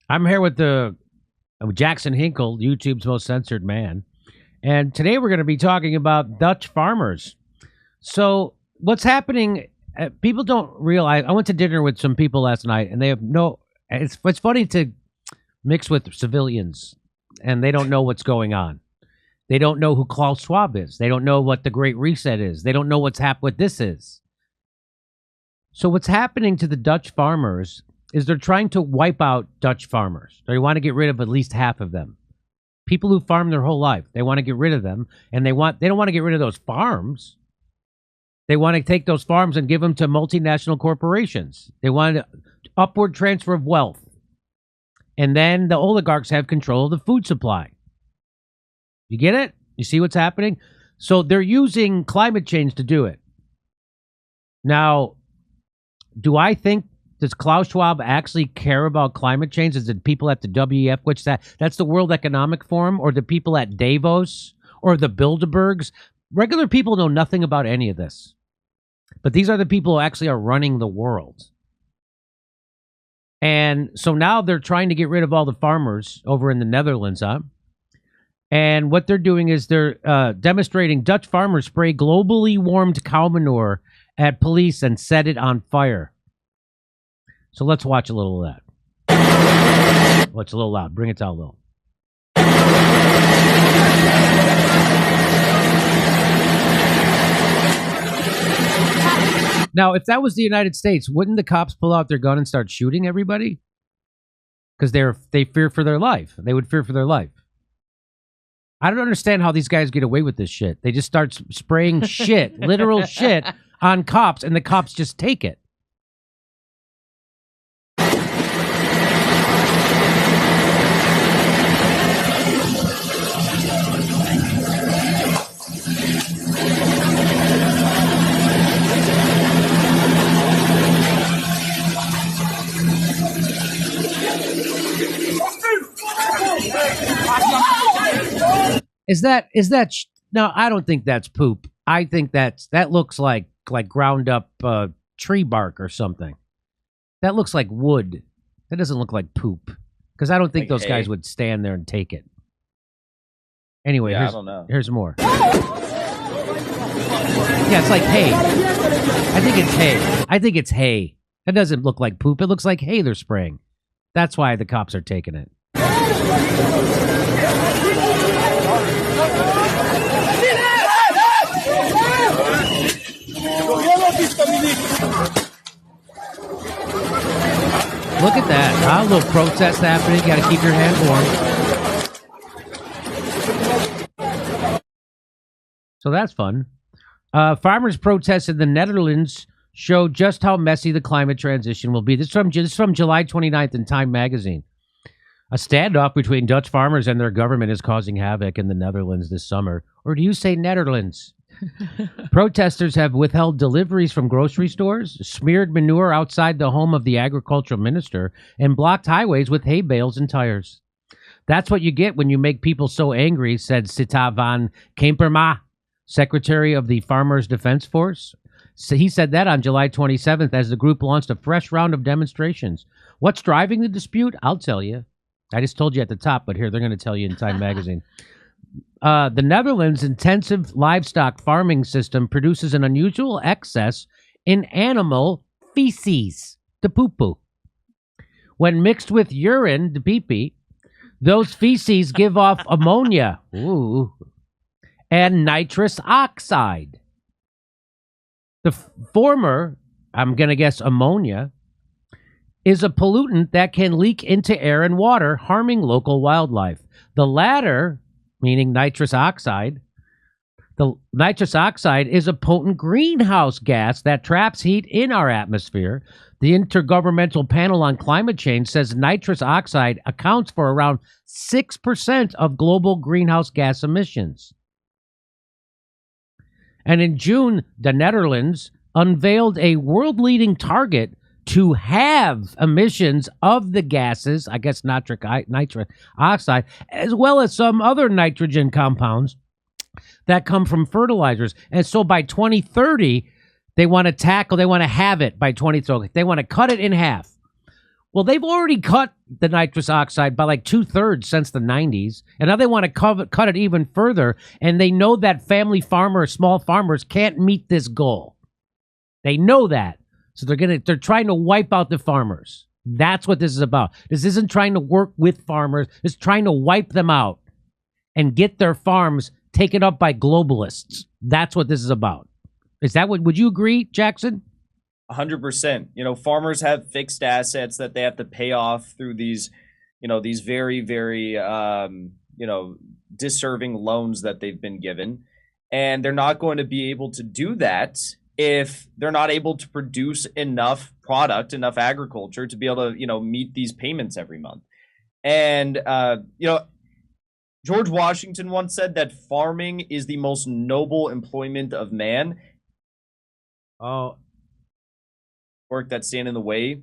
I'm here with the Jackson Hinkle, YouTube's most censored man. And today we're going to be talking about Dutch farmers. So what's happening, people don't realize, I went to dinner with some people last night, and they have no, it's funny to mix with civilians, and they don't know what's going on. They don't know who Klaus Schwab is. They don't know what the Great Reset is. They don't know what this is. So what's happening to the Dutch farmers is they're trying to wipe out Dutch farmers. They want to get rid of at least half of them. People who farm their whole life, they want to get rid of them, and they don't want to get rid of those farms. They want to take those farms and give them to multinational corporations. They want upward transfer of wealth. And then the oligarchs have control of the food supply. You get it? You see what's happening? So they're using climate change to do it. Now, does Klaus Schwab actually care about climate change? Is it people at the WEF, that's the World Economic Forum, or the people at Davos, or the Bilderbergs? Regular people know nothing about any of this. But these are the people who actually are running the world. And so now they're trying to get rid of all the farmers over in the Netherlands, huh? And what they're doing is they're demonstrating Dutch farmers spray globally warmed cow manure at police and set it on fire. So let's watch a little of that. Well, it's a little loud. Bring it down a little. Now, if that was the United States, wouldn't the cops pull out their gun and start shooting everybody? Because they fear for their life. They would fear for their life. I don't understand how these guys get away with this shit. They just start spraying shit, literal shit, on cops, and the cops just take it. No, I don't think that's poop. I think that looks like ground up tree bark or something. That looks like wood. That doesn't look like poop. Because I don't think those guys would stand there and take it. Anyway, I don't know. Here's more. Yeah, it's like hay. I think it's hay. That doesn't look like poop. It looks like hay they're spraying. That's why the cops are taking it. Look at that. A little protest happening. You got to keep your hand warm. So that's fun. Farmers' protests in the Netherlands show just how messy the climate transition will be. This is from July 29th in Time magazine. A standoff between Dutch farmers and their government is causing havoc in the Netherlands this summer. Or do you say Netherlands? Protesters have withheld deliveries from grocery stores, smeared manure outside the home of the agricultural minister, and blocked highways with hay bales and tires. That's what you get when you make people so angry, said Sita van Kemperma, secretary of the Farmers Defense Force. So he said that on July 27th as the group launched a fresh round of demonstrations. What's driving the dispute? I'll tell you. I just told you at the top, but here, they're going to tell you in Time magazine. The Netherlands' intensive livestock farming system produces an unusual excess in animal feces, the poo-poo. When mixed with urine, the pee-pee, those feces give off ammonia and nitrous oxide. The former, I'm going to guess ammonia, is a pollutant that can leak into air and water, harming local wildlife. The latter, meaning nitrous oxide, the nitrous oxide is a potent greenhouse gas that traps heat in our atmosphere. The Intergovernmental Panel on Climate Change says nitrous oxide accounts for around 6% of global greenhouse gas emissions. And in June, the Netherlands unveiled a world-leading target to halve emissions of the gases, I guess nitric oxide, as well as some other nitrogen compounds that come from fertilizers. And so by 2030, they want to have it by 2030. They want to cut it in half. Well, they've already cut the nitrous oxide by like 2/3 since the 90s, and now they want to cut it even further, and they know that family farmers, small farmers can't meet this goal. They know that. So they're trying to wipe out the farmers. That's what this is about. This isn't trying to work with farmers. It's trying to wipe them out and get their farms taken up by globalists. That's what this is about. Is that what, would you agree, Jackson? 100%. You know, farmers have fixed assets that they have to pay off through these, you know, these very, very, you know, deserving loans that they've been given. And they're not going to be able to do that if they're not able to produce enough product, enough agriculture to be able to, you know, meet these payments every month. And, you know, George Washington once said that farming is the most noble employment of man. Oh, Work that stand in the way.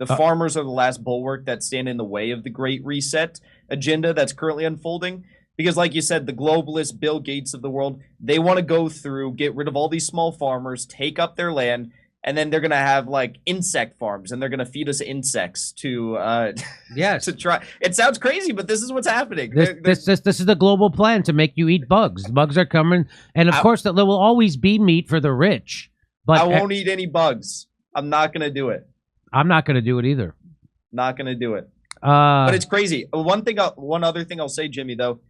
The farmers are the last bulwark that stand in the way of the Great Reset agenda that's currently unfolding. Because like you said, the globalists, Bill Gates of the world, they want to go through, get rid of all these small farmers, take up their land, and then they're going to have like insect farms, and they're going to feed us insects to yes. to try. It sounds crazy, but this is what's happening. This is the global plan to make you eat bugs. Bugs are coming, and of course there will always be meat for the rich. But I won't eat any bugs. I'm not going to do it. I'm not going to do it either. Not going to do it. But it's crazy. One other thing I'll say, Jimmy, though,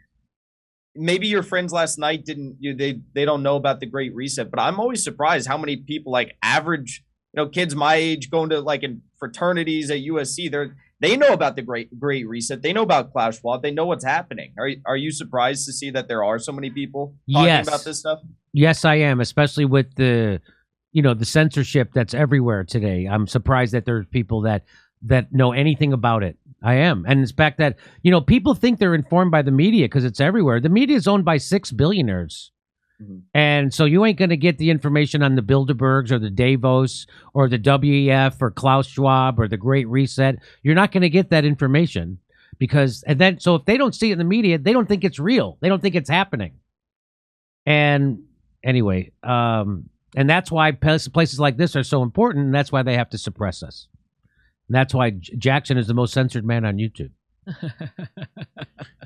maybe your friends last night they don't know about the Great Reset, but I'm always surprised how many people, like average, you know, kids my age going to like in fraternities at USC, they know about the Great Reset. They know about Klaus Schwab. They know what's happening. Are you surprised to see that there are so many people talking about this stuff? Yes, I am, especially with the censorship that's everywhere today. I'm surprised that there's people that know anything about it. I am. And it's fact that, you know, people think they're informed by the media because it's everywhere. The media is owned by 6 billionaires. Mm-hmm. And so you ain't going to get the information on the Bilderbergs or the Davos or the WEF or Klaus Schwab or the Great Reset. You're not going to get that information so if they don't see it in the media, they don't think it's real. They don't think it's happening. And anyway, and that's why places like this are so important, and that's why they have to suppress us. And that's why Jackson is the most censored man on YouTube.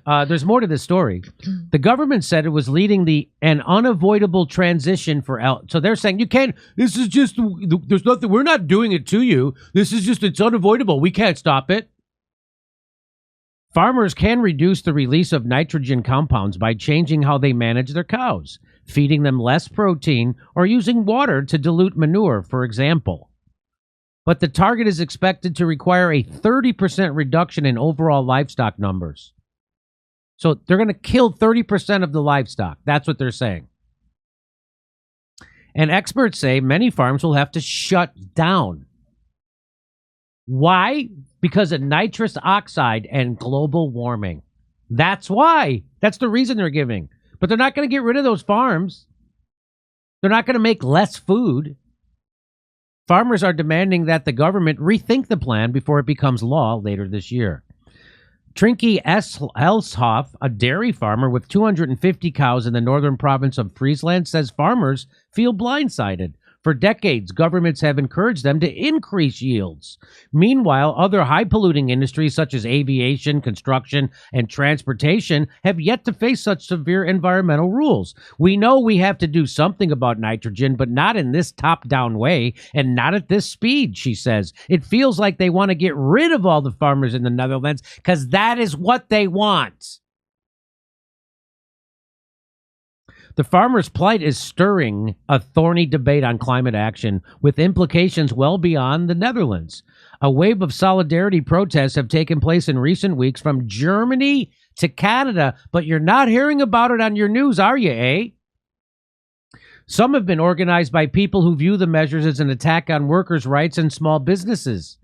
There's more to this story. The government said it was leading an unavoidable transition for so they're saying you can't. This is just there's nothing. We're not doing it to you. This is just it's unavoidable. We can't stop it. Farmers can reduce the release of nitrogen compounds by changing how they manage their cows, feeding them less protein, or using water to dilute manure, for example. But the target is expected to require a 30% reduction in overall livestock numbers. So they're going to kill 30% of the livestock. That's what they're saying. And experts say many farms will have to shut down. Why? Because of nitrous oxide and global warming. That's why. That's the reason they're giving. But they're not going to get rid of those farms. They're not going to make less food. Farmers are demanding that the government rethink the plan before it becomes law later this year. Trinky Elshoff, a dairy farmer with 250 cows in the northern province of Friesland, says farmers feel blindsided. For decades, governments have encouraged them to increase yields. Meanwhile, other high-polluting industries such as aviation, construction, and transportation have yet to face such severe environmental rules. We know we have to do something about nitrogen, but not in this top-down way and not at this speed, she says. It feels like they want to get rid of all the farmers in the Netherlands because that is what they want. The farmers' plight is stirring a thorny debate on climate action with implications well beyond the Netherlands. A wave of solidarity protests have taken place in recent weeks from Germany to Canada, but you're not hearing about it on your news, are you, eh? Some have been organized by people who view the measures as an attack on workers' rights and small businesses.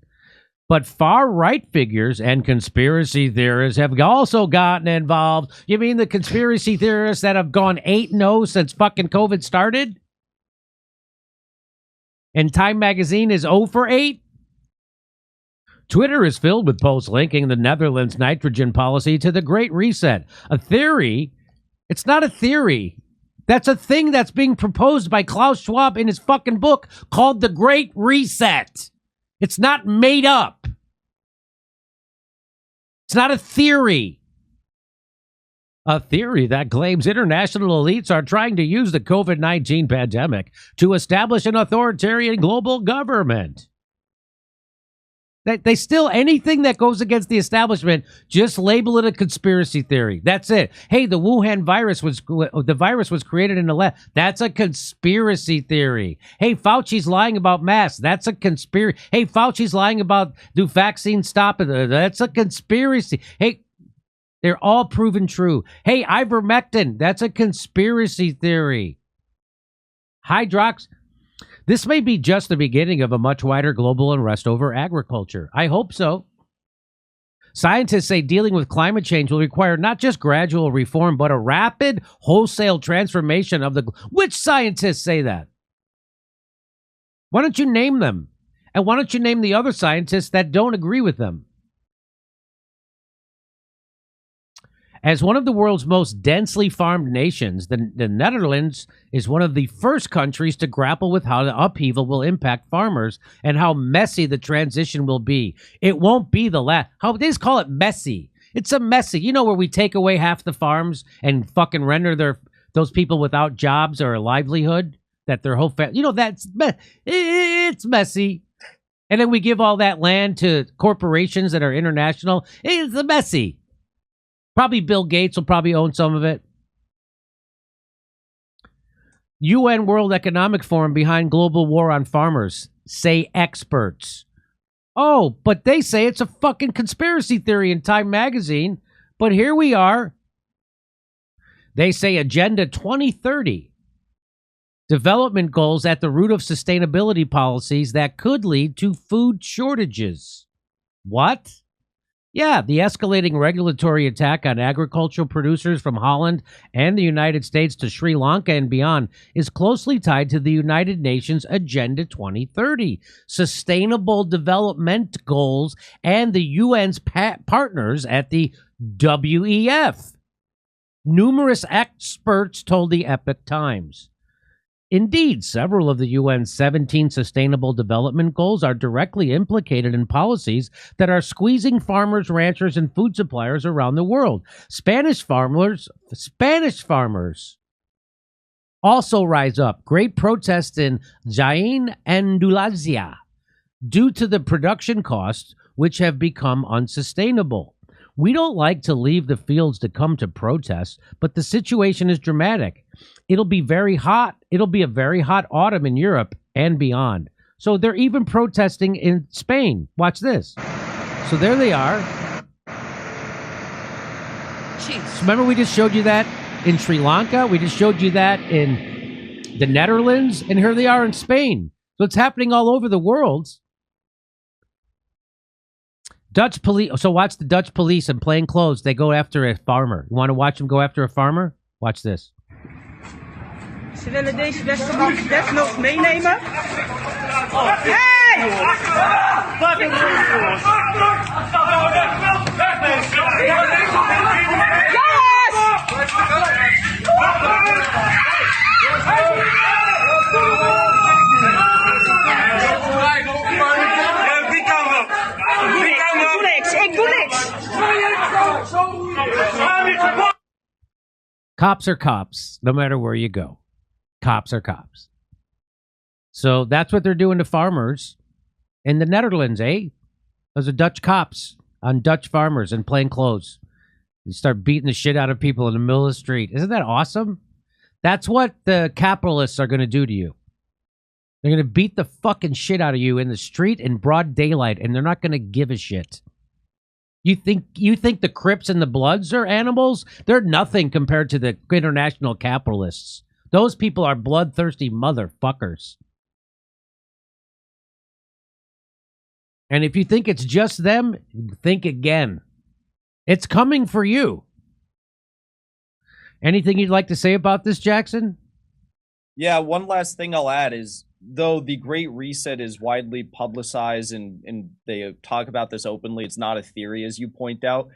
But far-right figures and conspiracy theorists have also gotten involved. You mean the conspiracy theorists that have gone 8-0 since fucking COVID started? And Time Magazine is 0 for 8? Twitter is filled with posts linking the Netherlands' nitrogen policy to the Great Reset. A theory? It's not a theory. That's a thing that's being proposed by Klaus Schwab in his fucking book called The Great Reset. It's not made up. not a theory. A theory that claims international elites are trying to use the COVID-19 pandemic to establish an authoritarian global government. They still, anything that goes against the establishment, just label it a conspiracy theory. That's it. Hey, the Wuhan virus was created in the lab. That's a conspiracy theory. Hey, Fauci's lying about masks. That's a conspiracy. Hey, Fauci's lying about do vaccines stop it? That's a conspiracy. Hey, they're all proven true. Hey, ivermectin. That's a conspiracy theory. This may be just the beginning of a much wider global unrest over agriculture. I hope so. Scientists say dealing with climate change will require not just gradual reform, but a rapid, wholesale transformation of the... Which scientists say that? Why don't you name them? And why don't you name the other scientists that don't agree with them? As one of the world's most densely farmed nations, the Netherlands is one of the first countries to grapple with how the upheaval will impact farmers and how messy the transition will be. It won't be the last. How they just call it messy. It's a messy. You know, where we take away half the farms and fucking render those people without jobs or a livelihood, that their whole family. You know, it's messy. And then we give all that land to corporations that are international. It's messy. Probably Bill Gates will probably own some of it. UN World Economic Forum behind global war on farmers, say experts. Oh, but they say it's a fucking conspiracy theory in Time magazine. But here we are. They say Agenda 2030. Development goals at the root of sustainability policies that could lead to food shortages. What? Yeah, the escalating regulatory attack on agricultural producers from Holland and the United States to Sri Lanka and beyond is closely tied to the United Nations Agenda 2030, Sustainable Development Goals, and the UN's partners at the WEF. Numerous experts told the Epoch Times. Indeed, several of the UN's 17 Sustainable Development Goals are directly implicated in policies that are squeezing farmers, ranchers, and food suppliers around the world. Spanish farmers also rise up. Great protests in Jaén and Andalusia due to the production costs, which have become unsustainable. We don't like to leave the fields to come to protest, but the situation is dramatic. It'll be very hot. It'll be a very hot autumn in Europe and beyond. So they're even protesting in Spain. Watch this. So there they are. Jeez. So remember we just showed you that in Sri Lanka? We just showed you that in the Netherlands. And here they are in Spain. So it's happening all over the world. Dutch police. So watch the Dutch police in plain clothes. They go after a farmer. You want to watch them go after a farmer? Watch this. Ze willen deze desnoods meenemen. Hey! Ik doe niks. Cops are cops, no matter where you go. Cops are cops. So that's what they're doing to farmers in the Netherlands, eh? Those are Dutch cops on Dutch farmers in plain clothes. You start beating the shit out of people in the middle of the street. Isn't that awesome? That's what the capitalists are going to do to you. They're going to beat the fucking shit out of you in the street in broad daylight, and they're not going to give a shit. You think the Crips and the Bloods are animals? They're nothing compared to the international capitalists. Those people are bloodthirsty motherfuckers. And if you think it's just them, think again. It's coming for you. Anything you'd like to say about this, Jackson? Yeah, one last thing I'll add is, though the Great Reset is widely publicized and they talk about this openly, it's not a theory, as you point out.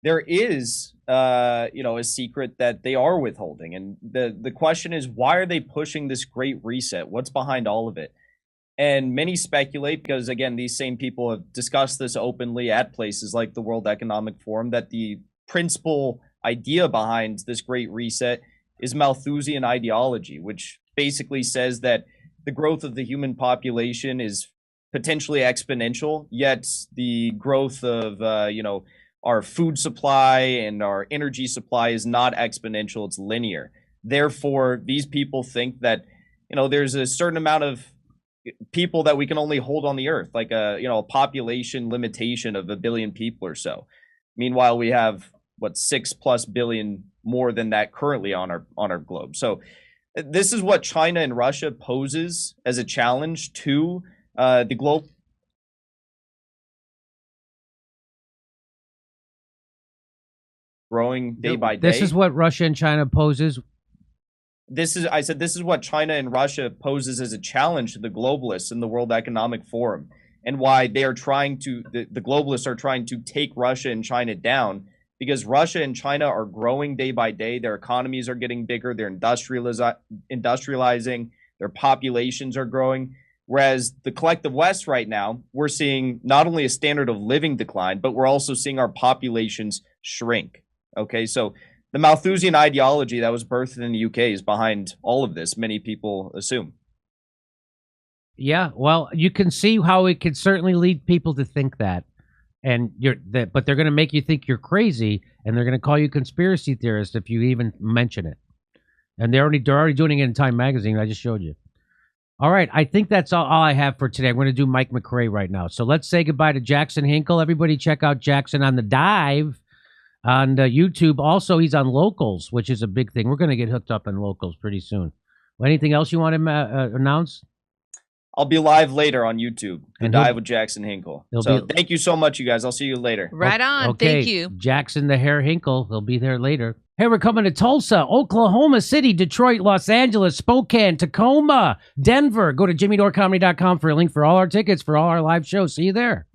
There is, a secret that they are withholding. And the question is, why are they pushing this Great Reset? What's behind all of it? And many speculate, because again, these same people have discussed this openly at places like the World Economic Forum, that the principal idea behind this Great Reset is Malthusian ideology, which basically says that the growth of the human population is potentially exponential, yet the growth of our food supply and our energy supply is not exponential, it's linear. Therefore, these people think that there's a certain amount of people that we can only hold on the earth, like a population limitation of 1 billion people or so. Meanwhile, we have 6+ billion more than that currently on our globe. So this is what China and Russia poses as a challenge to the globe. Growing day by day. This is what Russia and China poses. This is what China and Russia poses as a challenge to the globalists in the World Economic Forum, and why they are trying to, the globalists are trying to take Russia and China down, because Russia and China are growing day by day. Their economies are getting bigger. They're industrializing. Their populations are growing. Whereas the collective West right now, we're seeing not only a standard of living decline, but we're also seeing our populations shrink. Okay, so the Malthusian ideology that was birthed in the UK is behind all of this, many people assume. Yeah, well, you can see how it could certainly lead people to think that. And but they're going to make you think you're crazy, and they're going to call you conspiracy theorist if you even mention it. And they're already doing it in Time Magazine. I just showed you. All right, I think that's all I have for today. I'm going to do Mike McRae right now. So let's say goodbye to Jackson Hinkle. Everybody check out Jackson on the Dive on YouTube. Also, he's on Locals, which is a big thing. We're going to get hooked up on Locals pretty soon. Well, anything else you want to announce? I'll be live later on YouTube. The Dive with Jackson Hinkle. So thank you so much, you guys. I'll see you later. Right on. Okay. Thank you. Jackson the Hair Hinkle. He'll be there later. Hey, we're coming to Tulsa, Oklahoma City, Detroit, Los Angeles, Spokane, Tacoma, Denver. Go to jimmydorecomedy.com for a link for all our tickets for all our live shows. See you there.